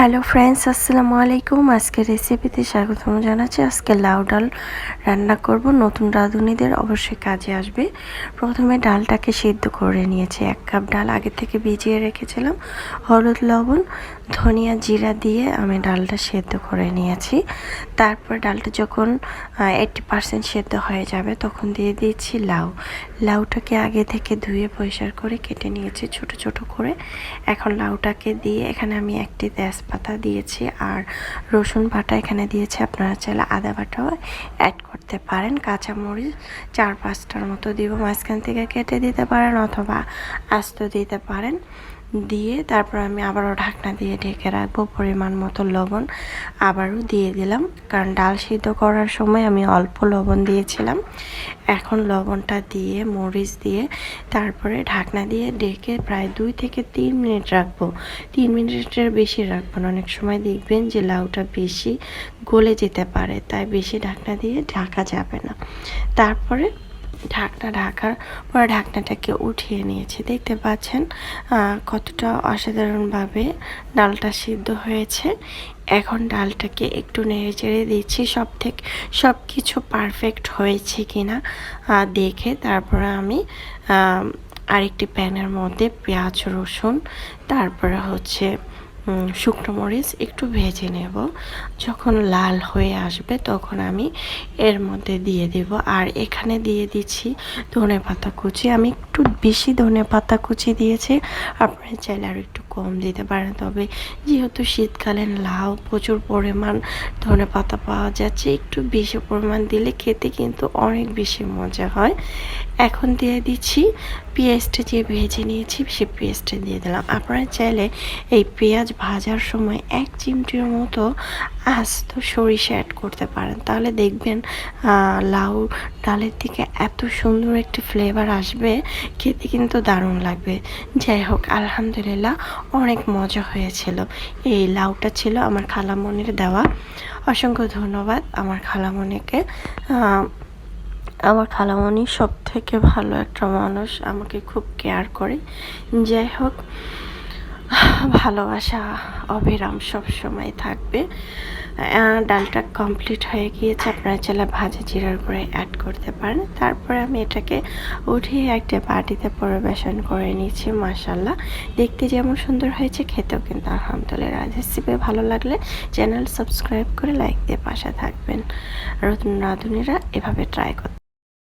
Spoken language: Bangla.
হ্যালো ফ্রেন্ডস, আসসালামু আলাইকুম। আজকে রেসিপিতে স্বাগতম জানাচ্ছি। আজকে লাউ ডাল রান্না করব, নতুন রাঁধুনিদের অবশ্যই কাজে আসবে। প্রথমে ডালটাকে সিদ্ধ করে নিয়েছি। 1 কাপ ডাল আগে থেকে ভিজিয়ে রেখেছিলাম। হলুদ, লবণ, ধনিয়া, জিরা দিয়ে আমি ডালটা সেদ্ধ করে নিয়েছি। তারপর ডালটা যখন 80% সেদ্ধ হয়ে যাবে তখন দিয়ে দিয়েছি লাউটাকে আগে থেকে ধুয়ে পরিষ্কার করে কেটে নিয়েছি ছোট ছোট করে। এখন লাউটাকে দিয়ে এখানে আমি একটি তেজপাতা দিয়েছি আর রসুন বাটা এখানে দিয়েছি। আপনারা চাইলে আদা বাটাও অ্যাড করতে পারেন। কাঁচামরিচ 4-5টার মতো দিব, মাঝখান থেকে কেটে দিতে পারেন অথবা আস্ত দিতে পারেন। দিয়ে তারপর আমি আবারও ঢাকনা দিয়ে ঢেকে রাখবো। পরিমাণ মতো লবণ আবারও দিয়ে দিলাম, কারণ ডাল সিদ্ধ করার সময় আমি অল্প লবণ দিয়েছিলাম। এখন লবণটা দিয়ে মরিচ দিয়ে তারপরে ঢাকনা দিয়ে ঢেকে প্রায় 2 থেকে 3 মিনিট রাখবো। 3 মিনিটের বেশি রাখবো না, অনেক সময় দেখবেন যে লাউটা বেশি গলে যেতে পারে, তাই বেশি ঢাকনা দিয়ে ঢাকা যাবে না। তারপরে ঢাকার পরে ঢাকনাটাকে উঠিয়ে নিয়েছি। দেখতে পাচ্ছেন কতটা অসাধারণভাবে ডালটা সিদ্ধ হয়েছে। এখন ডালটাকে একটু নেড়ে চেড়ে দিচ্ছি, সব কিছু পারফেক্ট হয়েছে কিনা দেখে তারপরে আমি আরেকটি প্যানের মধ্যে পেঁয়াজ, রসুন, তারপরে শুকনো মরিচ একটু ভেজে নেব। যখন লাল হয়ে আসবে তখন আমি এর মধ্যে দিয়ে দেব। আর এখানে দিয়ে দিচ্ছি ধনেপাতা কুচি। আমি একটু বেশি ধনেপাতা কুচি দিয়েছি, আপনারা চাইলে আর একটু কম দিতে পারেন। তবে যেহেতু শীতকালীন লাউ প্রচুর পরিমাণ ধনেপাতা পাওয়া যাচ্ছে, একটু বেশি পরিমাণ দিলে খেতে কিন্তু অনেক বেশি মজা হয়। এখন দিয়ে দিচ্ছি পেঁয়াজটা যে ভেজে নিয়েছি, সে পেঁয়াজটা দিয়ে দিলাম। আপনারা চাইলে এই পেঁয়াজ ভাজার সময় 1 চিমটির মতো আস্ত সরিষা অ্যাড করতে পারেন, তাহলে দেখবেন লাউ ডালের থেকে এত সুন্দর একটি ফ্লেভার আসবে, খেতে কিন্তু দারুণ লাগবে। যাই হোক, আলহামদুলিল্লাহ অনেক মজা হয়েছিল। এই লাউটা ছিল আমার খালামণির দেওয়া। অসংখ্য ধন্যবাদ আমার খালামণিকে। আমার খালামণি সব থেকে ভালো একটা মানুষ, আমাকে খুব কেয়ার করে। যাই হোক, ভালোবাসা অবিরাম সব সময় থাকবে। ডালটা কমপ্লিট হয়ে গিয়েছে, আপনারা চাইলে ভাজা জিরার গুঁড়ো অ্যাড করতে পারেন। তারপরে আমি এটাকে উঠিয়ে একটা বাটিতে পরিবেশন করে নিয়েছি। মাশাআল্লাহ, দেখতে যেমন সুন্দর হয়েছে, খেতেও কিন্তু আলহামদুলিল্লাহ। রেসিপি ভালো লাগলে চ্যানেল সাবস্ক্রাইব করে লাইক দিয়ে পাশে থাকবেন। নতুন রাঁধুনিরা এভাবে ট্রাই করতে